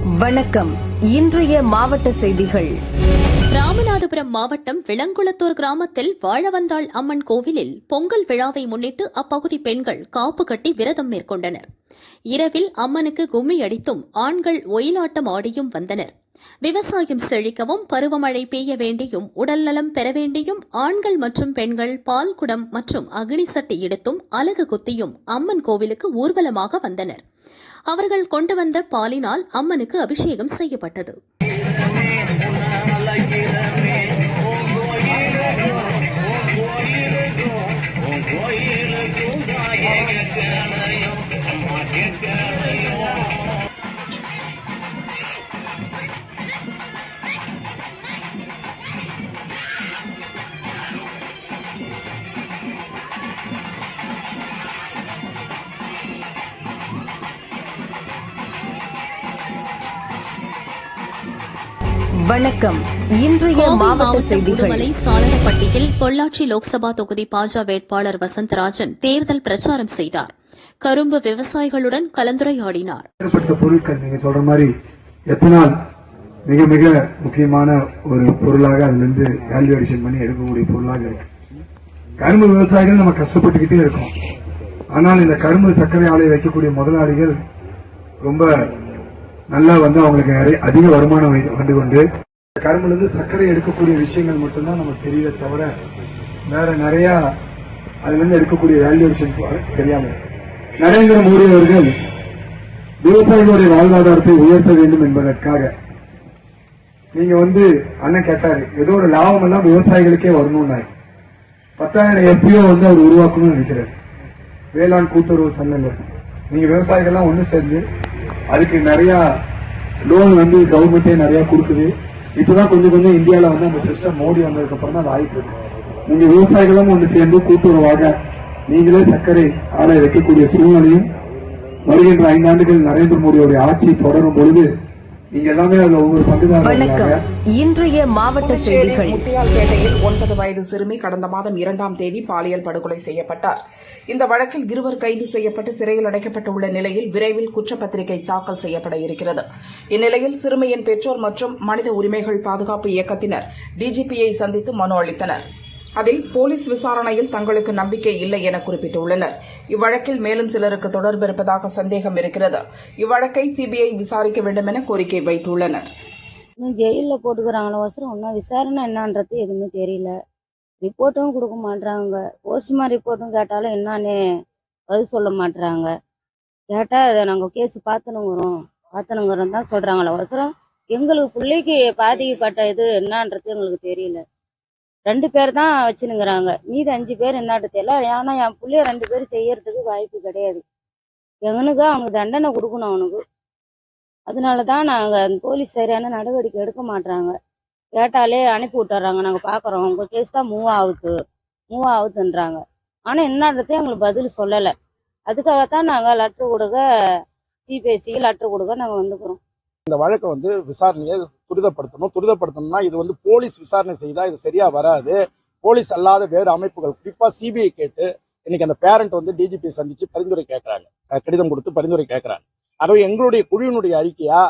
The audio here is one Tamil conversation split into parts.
வணக்கம். இன்றைய மாவட்ட செய்திகள். ராமநாதபுரம் மாவட்டம் விளங்குளத்தூர் கிராமத்தில் வாழவந்தாள் அம்மன் கோவிலில் பொங்கல் விழாவை முன்னிட்டு அப்பகுதி பெண்கள் காப்பு கட்டி விரதம் மேற்கொண்டனர். இரவில் அம்மனுக்கு கும்மி அடித்தும் ஆண்கள் ஒயிலாட்டம் ஆடியும் வந்தனர். விவசாயம் செழிக்கவும் பருவமழை பெய்ய வேண்டியும் உடல்நலம் பெற வேண்டியும் ஆண்கள் மற்றும் பெண்கள் பால் குடம் மற்றும் அக்னி சட்டி எடுத்தும் அலகு குத்தியும் அம்மன் கோவிலுக்கு ஊர்வலமாக வந்தனர். அவர்கள் கொண்டு வந்த பாலினால் அம்மனுக்கு அபிஷேகம் செய்யப்பட்டது. வணக்கம். இன்றைய மாவட்ட செய்திகள். சாளரப்பட்டியில் பொள்ளாச்சி லோக்சபா தொகுதி பாஜ வேட்பாளர் வசந்தராஜன் தேர்தல் பிரச்சாரம் செய்தார். கரும்பு விவசாயிகளுடன் கலந்துரையாடினார். பொருட்கள் நீங்க சொல்ற மாதிரி எத்தனால் மிக மிக முக்கியமான ஒரு பொருளாக அதிலிருந்து வேல்யூ அடிஷன் பண்ணி எடுக்கக்கூடிய பொருளாக இருக்கு. கரும்பு விவசாயிகள் நம்ம கஷ்டப்பட்டுக்கிட்டே இருக்கோம். ஆனால் இந்த கரும்பு சர்க்கரை ஆலை வைக்கக்கூடிய முதலாளிகள் ரொம்ப நல்லா அவங்களுக்கு அதிக வருமானம் வந்து கொண்டு கரும்புல இருந்து சர்க்கரை எடுக்கக்கூடிய விஷயங்கள் மட்டும்தான் நமக்கு தெரியல தவிர வேற நிறைய அதுல இருந்து எடுக்கக்கூடிய வேல்யூஷன் தெரியாம. நரேந்திர மோடி அவர்கள் விவசாயிகளுடைய வாழ்வாதாரத்தை உயர்த்த வேண்டும் என்பதற்காக நீங்க அண்ணன் கேட்டாரு ஏதோ ஒரு லாபம் எல்லாம் விவசாயிகளுக்கே வரணும்னாரு. 10,000 எப்பியோ அவர் உருவாக்கணும்னு நினைக்கிறார். வேளாண் கூட்டுறவு சங்கங்கள் நீங்க விவசாயிகள்லாம் ஒண்ணு சேர்ந்து அதுக்கு நிறைய லோன் கவர்மெண்டே நிறைய கொடுக்குது. இப்பதான் கொஞ்சம் இந்தியாவில அந்த சிஸ்டம் மோடி வந்ததுக்கு அப்புறம் தான் அது ஆயிட்டு இருக்கு. நீங்க விவசாயிகளும் ஒன்று சேர்ந்து கூட்டுறவாக நீங்களே சர்க்கரை ஆலை வைக்கக்கூடிய சூழ்நிலையும் வருகின்ற 5 ஆண்டுகள் நரேந்திர மோடியோட ஆட்சி தொடரும் பொழுது நீங்க எல்லாமே அதுல ஒவ்வொரு பங்குதாரர்களாக. இன்றைய மாவட்ட செய்திகள். முத்தியால்பேட்டையில் 9 வயது சிறுமி கடந்த மாதம் 2ஆம் தேதி பாலியல் படுகொலை செய்யப்பட்டார். இந்த வழக்கில் 2 கைது செய்யப்பட்டு சிறையில் அடைக்கப்பட்டுள்ள நிலையில் விரைவில் குற்றப்பத்திரிகை தாக்கல் செய்யப்பட இருக்கிறது. இந்நிலையில் சிறுமியின் பெற்றோர் மற்றும் மனித உரிமைகள் பாதுகாப்பு இயக்கத்தினர் டிஜிபியை சந்தித்து மனு அளித்தனர். அதில் போலீஸ் விசாரணையில் தங்களுக்கு நம்பிக்கை இல்லை என குறிப்பிட்டுள்ளனர். இவ்வழக்கில் மேலும் சிலருக்கு தொடர்பு இருப்பதாக சந்தேகம் இருக்கிறது. இவ்வழக்கை சிபிஐ விசாரிக்க வேண்டும் என கோரிக்கை வைத்துள்ளனர். ஜெயிலில் போட்டுக்கிறாங்களோசரம் ஒன்றும் விசாரணை என்னன்றது எதுவுமே தெரியல. ரிப்போர்ட்டும் கொடுக்க மாட்டாங்க. போஸ்ட்மார்ட்டம் ரிப்போர்ட்டும் கேட்டாலும் என்னன்னு பதில் சொல்ல மாட்டாங்க. கேட்டால் அதை நாங்கள் கேஸ் பார்த்துனுங்கிறோம் தான் சொல்கிறாங்களே அவசரம். எங்களுக்கு பிள்ளைக்கு பாதிக்கப்பட்ட இது என்னன்றது எங்களுக்கு தெரியல. 2 பேர் தான் வச்சுனுங்கிறாங்க. மீது 5 பேர் என்னாட்டு தெரியல. ஏன்னா என் பிள்ளைய 2 பேர் செய்யறதுக்கு வாய்ப்பு கிடையாது. எவனுக்கு அவனுக்கு தண்டனை கொடுக்கணும் அவனுக்கு. அதனாலதான் நாங்க போலீஸ் சரியான நடவடிக்கை எடுக்க மாட்டாங்க. கேட்டாலே அனுப்பி விட்டுறாங்க. நாங்க பாக்குறோம் உங்க கேஸ் தான் மூவ் ஆகுதுன்றாங்க. ஆனா என்னன்றதே எங்களுக்கு பதில் சொல்லல. அதுக்காகத்தான் நாங்க லெட்டர் கொடுக்க சிபிஐசி லெட்டர் கொடுக்க நாங்க வந்துக்கிறோம். இந்த வழக்கை விசாரணையை துரிதப்படுத்தணும்னா இது போலீஸ் விசாரணை செய்தா இது சரியா வராது. போலீஸ் அல்லாத வேறு அமைப்புகள் குறிப்பா சிபிஐ கேட்டு இன்னைக்கு அந்த பேரண்ட் டிஜிபி சந்திச்சு பரிந்துரை கேட்கறாங்க. கடிதம் கொடுத்து பரிந்துரை கேட்கறாங்க. ஆகவே எங்களுடைய குழுவினுடைய அறிக்கையா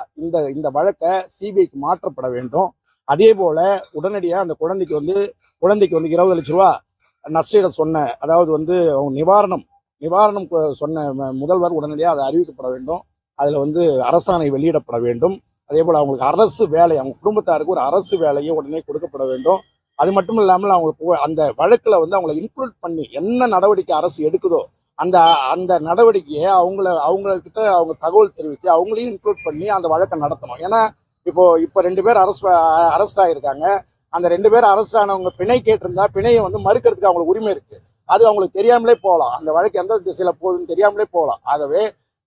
இந்த வழக்கை சிபிஐக்கு மாற்றப்பட வேண்டும். அதே போல உடனடியா அந்த குழந்தைக்கு 20 லட்சம் ரூபாய் நஷ்டஈடு சொன்ன அதாவது நிவாரணம் சொன்ன முதல்வர் உடனடியா அதை அறிவிக்கப்பட வேண்டும். அதுல அரசாணை வெளியிடப்பட வேண்டும். அதே போல அவங்களுக்கு அரசு வேலை, அவங்க குடும்பத்தாருக்கு ஒரு அரசு வேலையை உடனே கொடுக்கப்பட வேண்டும். அது மட்டும் இல்லாமல் அவங்களுக்கு அந்த வழக்குல அவங்களை இன்க்ளூட் பண்ணி என்ன நடவடிக்கை அரசு எடுக்குதோ அந்த நடவடிக்கையை அவங்ககிட்ட அவங்க தகவல் தெரிவித்து அவங்களையும் இன்க்ளூட் பண்ணி அந்த வழக்கை நடத்தணும். ஏன்னா இப்போ 2 பேர் அரெஸ்ட் ஆகிருக்காங்க. அந்த 2 பேர் அரெஸ்ட் ஆனவங்க பிணை கேட்டிருந்தா பிணையை மறுக்கிறதுக்கு அவங்களுக்கு உரிமை இருக்கு. அது அவங்களுக்கு தெரியாமலே போகலாம். அந்த வழக்கு எந்த திசையில போகுதுன்னு தெரியாமலே போகலாம். ஆகவே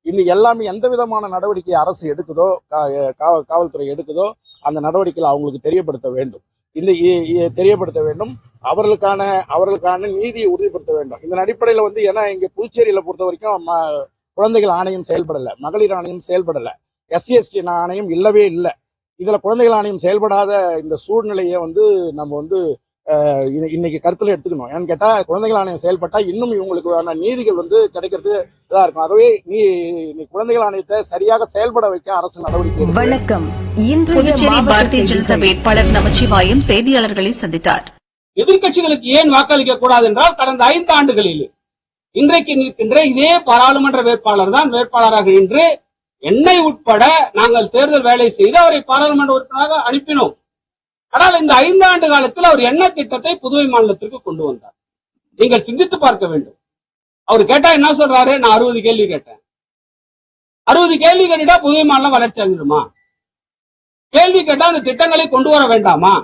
இந்த எல்லாமே எந்த விதமான நடவடிக்கை அரசு எடுக்குதோ காவல்துறை எடுக்குதோ அந்த நடவடிக்கைகளை அவங்களுக்கு தெரியப்படுத்த வேண்டும். தெரியப்படுத்த வேண்டும். அவர்களுக்கான நீதியை உறுதிப்படுத்த வேண்டும். இதன் அடிப்படையில ஏன்னா இங்க புதுச்சேரியில பொறுத்த வரைக்கும் குழந்தைகள் ஆணையம் செயல்படல, மகளிர் ஆணையம் செயல்படல, SC/ST ஆணையம் இல்லவே இல்லை. இதுல குழந்தைகள் ஆணையம் செயல்படாத இந்த சூழ்நிலையை நம்ம இன்னைக்கு கருத்துல எடுத்துக்கணும். ஏன்னு கேட்டா குழந்தைகள் ஆணையம் செயல்பட்டா இன்னும் இவங்களுக்கு நீதிகள் கிடைக்கிறது இதா இருக்கும். ஆகவே நீ குழந்தைகள் ஆணையத்தை சரியாக செயல்பட வைக்க அரசு நடவடிக்கை. வணக்கம். புதுச்சேரி பாரதிய ஜனதா வேட்பாளர் நமச்சிவாயம் செய்தியாளர்களை சந்தித்தார். எதிர்க்கட்சிகளுக்கு ஏன் வாக்களிக்க கூடாது என்றால் கடந்த 5 ஆண்டுகளில் இன்றைக்கு நிற்கின்ற இதே பாராளுமன்ற வேட்பாளர் தான் வேட்பாளராக நின்று என்னை உட்பட நாங்கள் தேர்தல் வேலை செய்து அவரை பாராளுமன்ற உறுப்பினராக அனுப்பினோம். ஆனால் இந்த 5 ஆண்டு காலத்தில் அவர் என்ன திட்டத்தை புதுவை மாநிலத்திற்கு கொண்டு வந்தார் நீங்கள் சிந்தித்து பார்க்க வேண்டும். அவர் கேட்டா என்ன சொல்றாரு, நான் 60 கேள்வி கேட்டேன். 60 கேள்வி கேட்டா புதுவை மாநிலம் வளர்ச்சி அடைஞ்சிடுமா? கேள்வி கேட்டா அந்த திட்டங்களை கொண்டு வர வேண்டாமா?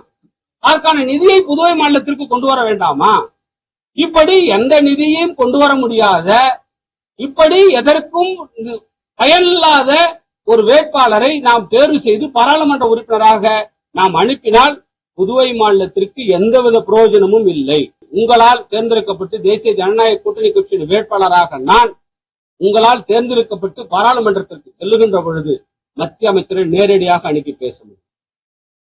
அதற்கான நிதியை புதுவை மாநிலத்திற்கு கொண்டு வர வேண்டாமா? இப்படி எந்த நிதியையும் கொண்டு வர முடியாத, இப்படி எதற்கும் பயனில்லாத ஒரு வேட்பாளரை நாம் தேர்வு செய்து பாராளுமன்ற உறுப்பினராக நாம் அனுப்பினால் புதுவை மாநிலத்திற்கு எந்தவித பிரயோஜனமும் இல்லை. உங்களால் தேர்ந்தெடுக்கப்பட்டு தேசிய ஜனநாயக கூட்டணி கட்சியின் வேட்பாளராக நான் உங்களால் தேர்ந்தெடுக்கப்பட்டு பாராளுமன்றத்திற்கு செல்லுகின்ற பொழுது மத்திய அமைச்சரை நேரடியாக அனுப்பி பேச முடியும்,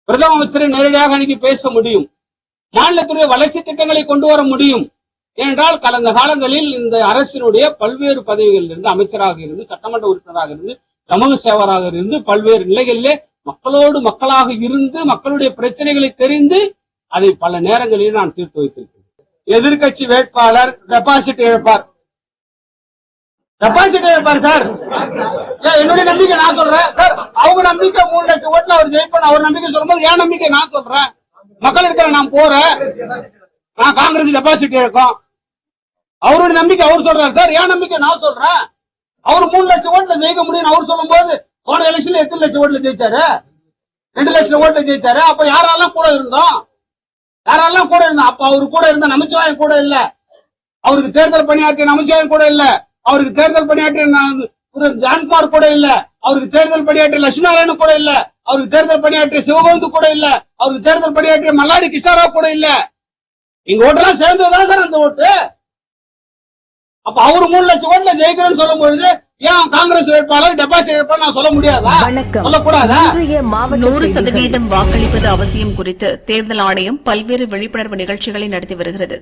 பிரதம அமைச்சரை நேரடியாக அனுப்பி பேச முடியும், மாநிலத்துடைய வளர்ச்சி திட்டங்களை கொண்டு வர முடியும். ஏனென்றால் கடந்த காலங்களில் இந்த அரசினுடைய பல்வேறு பதவிகளில் இருந்து அமைச்சராக இருந்து, சட்டமன்ற உறுப்பினராக இருந்து, சமூக சேவராக இருந்து, பல்வேறு நிலைகளிலே மக்களோடு மக்களாக இருந்து மக்களுடைய பிரச்சனைகளை தெரிந்து அதை பல நேரங்களில் நான் தீர்த்து வைத்திருக்கிறேன். எதிர்கட்சி வேட்பாளர் டெபாசிட் இழப்பார் சார். என்னுடைய நம்பிக்கை நான் சொல்றேன் சார். அவங்க நம்பிக்கை 3 லட்சம் ஓட்டுல அவர் ஜெயிப்பார். அவர் நம்பிக்கை சொல்லும்போது என் நம்பிக்கை நான் சொல்றேன். மக்கள் இடத்துல நான் போறேன். நான் காங்கிரஸ் டெபாசிட் இழக்கும். அவருடைய நம்பிக்கை அவர் சொல்றாரு சார். என் நம்பிக்கை நான் சொல்றேன். அவர் 3 லட்சம் ஓட்டுல ஜெயிக்க முடியும் அவர் சொல்லும் போது போன எலெக்ஷன்ல 8 லட்சம் ஓட்டுல ஜெயிச்சாரு, 2 லட்சம் ஓட்டுல ஜெயிச்சாரு. அப்ப யாரெல்லாம் கூட இருந்தோம்? அப்ப அவரு கூட இருந்த நமச்சிவாயம் கூட இல்ல, அவருக்கு தேர்தல் பணியாற்றிய நமச்சிவாயம் கூட இல்ல, அவருக்கு தேர்தல் பணியாற்றிய ஜான்குமார் கூட இல்ல, அவருக்கு தேர்தல் பணியாற்றிய லட்சுமிநாராயணன் கூட இல்ல, அவருக்கு தேர்தல் பணியாற்றிய சிவகோந்து கூட இல்ல, அவருக்கு தேர்தல் பணியாற்றிய மல்லாடி கிஷாராவ் கூட இல்ல. எங்க ஓட்டெல்லாம் சேர்ந்ததுதான் சார் அந்த ஓட்டு. அப்ப அவரு 3 லட்சம் ஓட்டுல ஜெயிக்கிறேன்னு சொல்லும் பொழுது ஏன் காங்கிரஸ் வேட்பாளர் டெபாசிட் வேட்பாளர் நான் சொல்ல முடியாதா? சொல்லக்கூடாதா? 100% வாக்களிப்பது அவசியம் குறித்து தேர்தல் ஆணையம் பல்வேறு விழிப்புணர்வு நிகழ்ச்சிகளை நடத்தி வருகிறது.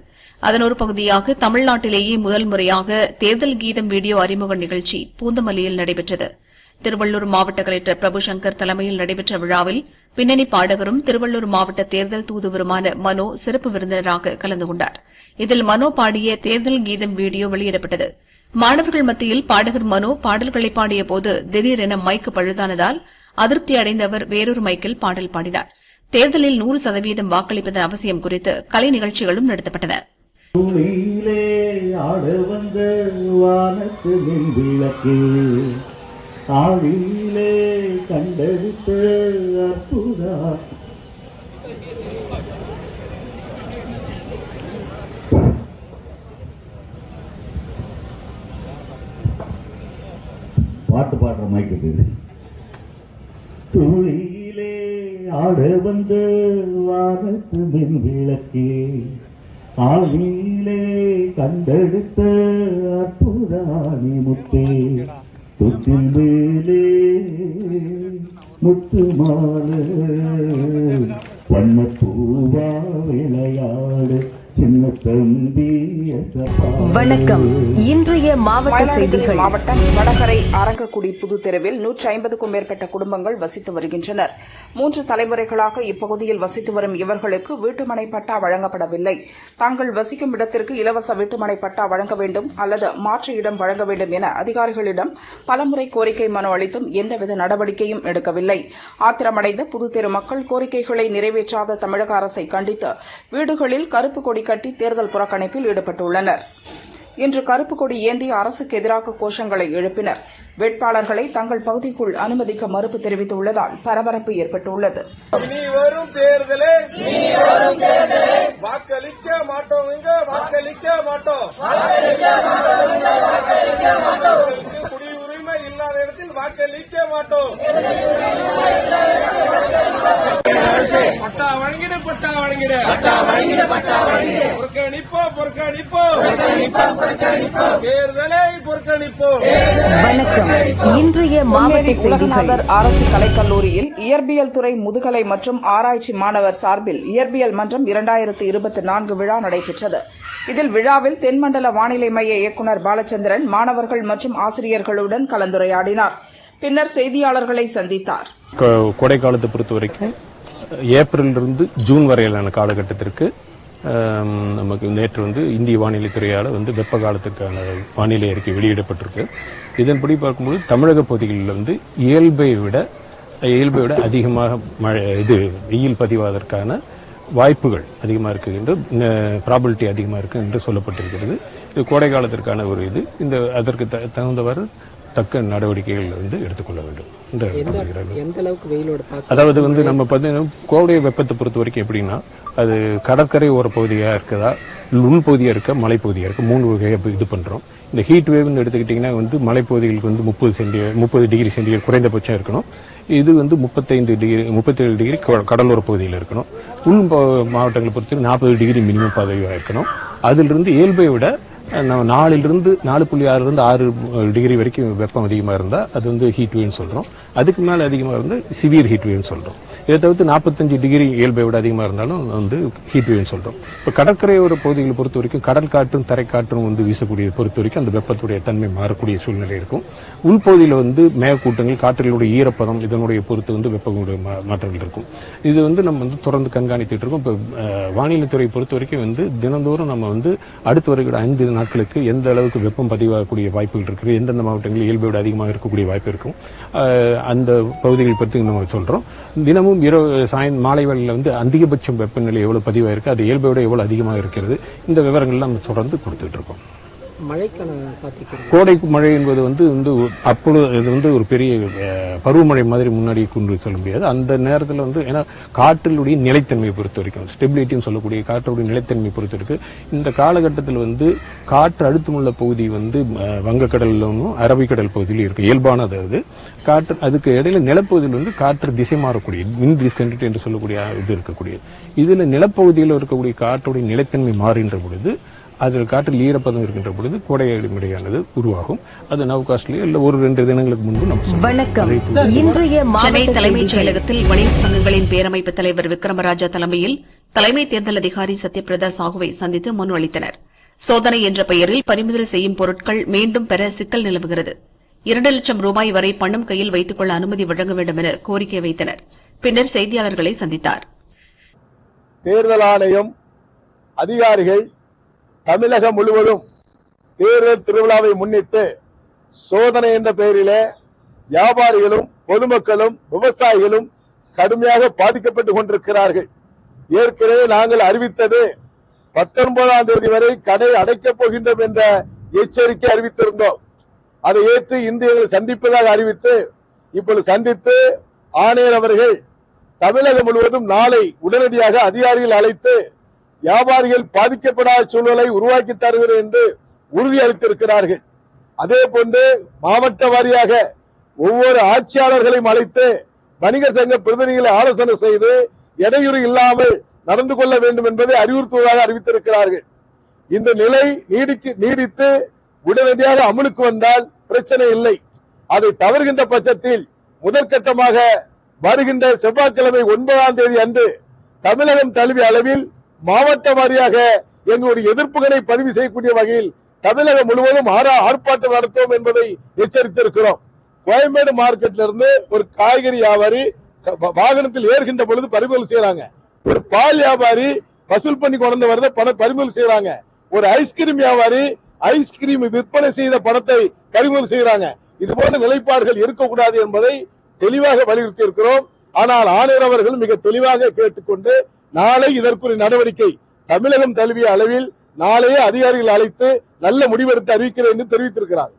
அதன் ஒரு பகுதியாக தமிழ்நாட்டிலேயே முதல் முறையாக தேர்தல் கீதம் வீடியோ அறிமுக நிகழ்ச்சி பூந்தமல்லியில் நடைபெற்றது. திருவள்ளூர் மாவட்ட கலெக்டர் பிரபு சங்கர் தலைமையில் நடைபெற்ற விழாவில் பின்னணி பாடகரும் திருவள்ளூர் மாவட்ட தேர்தல் தூதுவருமான மனோ சிறப்பு விருந்தினராக கலந்து கொண்டார். இதில் மனோ பாடிய தேர்தல் கீதம் வீடியோ வெளியிடப்பட்டது. மாணவர்கள் மத்தியில் பாடகர் மனோ பாடல்களை பாடிய போது திடீரென மைக்கு பழுதானதால் அதிருப்தி அடைந்த அவர் வேறொரு மைக்கில் பாடல் பாடினார். தேர்தலில் 100% வாக்களிப்பதன் அவசியம் குறித்து கலை நிகழ்ச்சிகளும் நடத்தப்பட்டன. பாட்டு பாடுற மைக்கு துளியிலே ஆட வந்த வானத்து மின் விளக்கே ஆளியிலே கண்டெடுத்த அற்புதானி முத்தே தொட்டில் மேலே முத்து மாலை வண்ணப்பூவா விளையாடு சின்ன தம்பி. வணக்கம். இன்றைய மாவட்ட செய்திகள். மாவட்டம் வடகரை அரங்கக்குடி புது தெருவில் 150க்கும் மேற்பட்ட குடும்பங்கள் வசித்து வருகின்றனர். 3 தலைமுறைகளாக இப்பகுதியில் வசித்து வரும் இவர்களுக்கு வீட்டுமனை பட்டா வழங்கப்படவில்லை. தாங்கள் வசிக்கும் இடத்திற்கு இலவச வீட்டுமனை பட்டா வழங்க வேண்டும் அல்லது மாற்று இடம் வழங்க வேண்டும் என அதிகாரிகளிடம் பலமுறை கோரிக்கை மனு அளித்தும் எந்தவித நடவடிக்கையும் எடுக்கவில்லை. ஆத்திரமடைந்த புதுத்தெரு மக்கள் கோரிக்கைகளை நிறைவேற்றாத தமிழக அரசை கண்டித்து வீடுகளில் கருப்பு கொடி கட்டி தேர்தல் புறக்கணிப்பில் ஈடுபட்டுள்ளனர். இன்று கருப்பு கொடி ஏந்தி அரசுக்கு எதிராக கோஷங்களை எழுப்பினர். வேட்பாளர்களை தங்கள் பகுதிக்குள் அனுமதிக்க மறுப்பு தெரிவித்துள்ளதால் பரபரப்பு ஏற்பட்டுள்ளது. வாக்களிக்க மாட்டோம், வாக்களிக்க மாட்டோம். குடியுரிமை இல்லாத இடத்தில் வாக்களிக்க மாட்டோம். பட்டா வழங்கிடு பட்டா வழங்கிட தேர்தலை புறக்கணிப்போம். வணக்கம். இன்றைய மாவட்ட செய்திகள். உலகநாதர் ஆராய்ச்சி கலைக்கல்லூரியில் இயற்பியல் துறை முதுகலை மற்றும் ஆராய்ச்சி மாணவர் சார்பில் இயற்பியல் மன்றம் 2024 விழா நடைபெற்றது. இதில் விழாவில் தென்மண்டல வானிலை மைய இயக்குநர் பாலச்சந்திரன் மாணவர்கள் மற்றும் ஆசிரியர்களுடன் கலந்துரையாடினார். பின்னர் செய்தியாளர்களை சந்தித்தார். கோடை காலத்தை பொறுத்த வரைக்கும் ஏப்ரலிலிருந்து ஜூன் வரையிலான காலகட்டத்திற்கு நமக்கு நேற்று இந்திய வானிலை துறையால் வெப்ப காலத்திற்கான வானிலை அறிக்கை வெளியிடப்பட்டிருக்கு. இதன்படி பார்க்கும்போது தமிழக பகுதிகளில் இயல்பை விட அதிகமாக வெயில் பதிவாதற்கான வாய்ப்புகள் அதிகமாக இருக்கு என்று ப்ராபபிலிட்டி அதிகமாக இருக்கு என்று சொல்லப்பட்டிருக்கிறது. இது கோடை காலத்திற்கான ஒரு அதற்கு தகுந்தவாறு தக்க நடவடிக்கைகள் எடுத்துக்கொள்ள வேண்டும். அதாவது நம்ம கோடை வெப்பத்தை பொறுத்த வரைக்கும் எப்படின்னா அது கடற்கரை ஓர பகுதியா இருக்குதா, உள் பகுதியா இருக்க, மலைப்பகுதியா இருக்க, 3 வகையா இது பண்றோம். இந்த ஹீட் வேவ்னு எடுத்துக்கிட்டீங்கன்னா மலைப்பகுதிகளுக்கு 30 டிகிரி சென்டிகிரேட் குறைந்தபட்சம் இருக்கணும். இது 37 டிகிரி கடலோர பகுதியில் இருக்கணும். உள் மாவட்டங்களை பொறுத்த 40 டிகிரி மினிமம் பதவியாக இருக்கணும். அதிலிருந்து இயல்பை விட 4.6 6 டிகிரி வரைக்கும் வெப்பம் அதிகமாக இருந்தா அது ஹீட் வேவ்னு சொல்றோம். அதுக்கு மேல அதிகமாக இருந்தா சிவியர் ஹீட் வேவ்னு சொல்றோம். இதை தவிர்த்து 45 டிகிரி இயல்பை விட அதிகமாக இருந்தாலும் ஹீட் வேவ்னு சொல்றோம். இப்ப கடற்கரையோர பகுதிகளை பொறுத்த வரைக்கும் கடல் காற்றும் தரைக்காற்றும் வீசக்கூடிய பொறுத்த வரைக்கும் அந்த வெப்பத்துடைய தன்மை மாறக்கூடிய சூழ்நிலை இருக்கும். உள்பகுதியில் மேகக்கூட்டங்கள், காற்றினுடைய ஈரப்பதம் இதனுடைய பொறுத்து வெப்பங்களுடைய மாற்றங்கள் இருக்கும். இது நம்ம தொடர்ந்து கண்காணித்துட்டு இருக்கோம். இப்ப வானிலை துறை பொறுத்த வரைக்கும் தினந்தோறும் நம்ம அடுத்து வருகிற 5 நாட்களுக்கு எந்த அளவுக்கு வெப்பம் பதிவாகக்கூடிய வாய்ப்புகள் இருக்குது, எந்தெந்த மாவட்டங்களில் இயல்பை விட அதிகமாக இருக்கக்கூடிய வாய்ப்பு இருக்கும், அந்த பகுதிகள் பற்றி நம்ம சொல்றோம். தினமும் மாலை வேளையில் அதிகபட்சம் வெப்பநிலை எவ்வளவு பதிவாயிருக்கு, அது இயல்பை விட எவ்வளவு அதிகமாக இருக்கிறது, இந்த விவரங்கள் நம்ம தொடர்ந்து கொடுத்துட்டு இருக்கோம். கோடை மழை என்பது அப்பொழுது ஒரு பெரிய பருவமழை மாதிரி முன்னாடி கொண்டு சொல்ல முடியாது. அந்த நேரத்தில் ஏன்னா காற்றினுடைய நிலைத்தன்மையை பொறுத்த வரைக்கும் ஸ்டெபிலிட்டின்னு சொல்லக்கூடிய காற்றுடைய நிலைத்தன்மையை பொறுத்த வரைக்கும் இந்த காலகட்டத்தில் காற்று அழுத்தமுள்ள பகுதி வங்கக்கடலும் அரபிக்கடல் பகுதியிலும் இருக்கு. இயல்பானது அது காற்று. அதுக்கு இடையில நிலப்பகுதியில் காற்று திசை மாறக்கூடிய விண்ட் டிஸ்கண்டினியூட்டி என்று சொல்லக்கூடிய இது இருக்கக்கூடியது. இதுல நிலப்பகுதியில் இருக்கக்கூடிய காற்றுடைய நிலைத்தன்மை மாறுகின்ற பொழுது அதில் காற்றில் ஈரப்பதம் இருக்கின்ற பொழுது கோடை மழையானது உருவாகும். அது நவ்காஸ்ட்லயே இல்ல 1-2 தினங்களுக்கு முன்பு வணக்கம். இன்றைய சென்னை தலைமைச் செயலகத்தில் வணிகர் சங்கங்களின் பேரமைப்பு தலைவர் விக்ரமராஜா தலைமையில் தலைமை தேர்தல் அதிகாரி சத்யபிரதா சாஹுவை சந்தித்து மனு அளித்தனர். சோதனை என்ற பெயரில் பறிமுதல் செய்யும் பொருட்கள் மீண்டும் பெற சிக்கல் நிலவுகிறது. 2 லட்சம் ரூபாய் வரை பணம் கையில் வைத்துக் கொள்ள அனுமதி வழங்க வேண்டும் என கோரிக்கை வைத்தனர். பின்னர் செய்தியாளர்களை சந்தித்தார். தேர்தல் ஆணையம் அதிகாரிகள் தமிழகம் முழுவதும் தேர்தல் திருவிழாவை முன்னிட்டு சோதனை என்ற பெயரிலே வியாபாரிகளும் பொதுமக்களும் விவசாயிகளும் கடுமையாக பாதிக்கப்பட்டுக் கொண்டிருக்கிறார்கள். ஏற்கனவே நாங்கள் அறிவித்தது 19ஆம் தேதி வரை கடை அடைக்கப் போகின்றோம் என்ற எச்சரிக்கை அறிவித்திருந்தோம். அதை ஏற்று இந்தியர்களை சந்திப்பதாக அறிவித்து இப்பொழுது சந்தித்து ஆணையர் அவர்கள் தமிழகம் முழுவதும் நாளை உடனடியாக அதிகாரிகள் அழைத்து வியாபாரிகள் பாதிக்கப்படாத சூழலை உருவாக்கி தருகிறேன் என்று உறுதி அளித்திருக்கிறார்கள். அதே போன்று மாவட்ட வாரியாக ஒவ்வொரு ஆட்சியாளர்களையும் அழைத்து வணிக சங்க பிரதிநிதிகளை ஆலோசனை செய்து இடையூறு இல்லாமல் நடந்து கொள்ள வேண்டும் என்பதை அறிவுறுத்துவதாக அறிவித்திருக்கிறார்கள். இந்த நிலை நீடித்து உடனடியாக அமலுக்கு வந்தால் பிரச்சனை இல்லை. அதை தவறுகின்ற பட்சத்தில் முதற்கட்டமாக வருகின்ற செவ்வாய்க்கிழமை 9ஆம் தேதி அன்று தமிழகம் தழுவிய அளவில் மாவட்ட வாரியாக எங்களுடைய எதிர்ப்புகளை பதிவு செய்யக்கூடிய வகையில் தமிழகம் முழுவதும் ஆர்ப்பாட்டம் நடத்துவோம் என்பதை எச்சரித்திருக்கிறோம். கோயம்பேடு மார்க்கெட்ல இருந்து ஒரு காய்கறி வியாபாரி வாகனத்தில் ஏறுகின்ற பொழுது பறிமுதல் செய்யறாங்க. ஒரு பால் வியாபாரி வசூல் பண்ணி கொண்டு வரத பணம் பறிமுதல் செய்யறாங்க. ஒரு ஐஸ்கிரீம் வியாபாரி ஐஸ்கிரீம் விற்பனை செய்த பணத்தை பறிமுதல் செய்யறாங்க. இது போன்ற நிலைப்பாடுகள் இருக்கக்கூடாது என்பதை தெளிவாக வலியுறுத்தி இருக்கிறோம். ஆனால் ஆணையர் அவர்கள் மிக தெளிவாக கேட்டுக்கொண்டு நாளை இதற்குரிய நடவடிக்கை தமிழகம் தழுவிய அளவில் நாளையே அதிகாரிகள் அழைத்து நல்ல முடிவெடுத்து அறிவிக்கிறேன் என்று தெரிவித்திருக்கிறார்.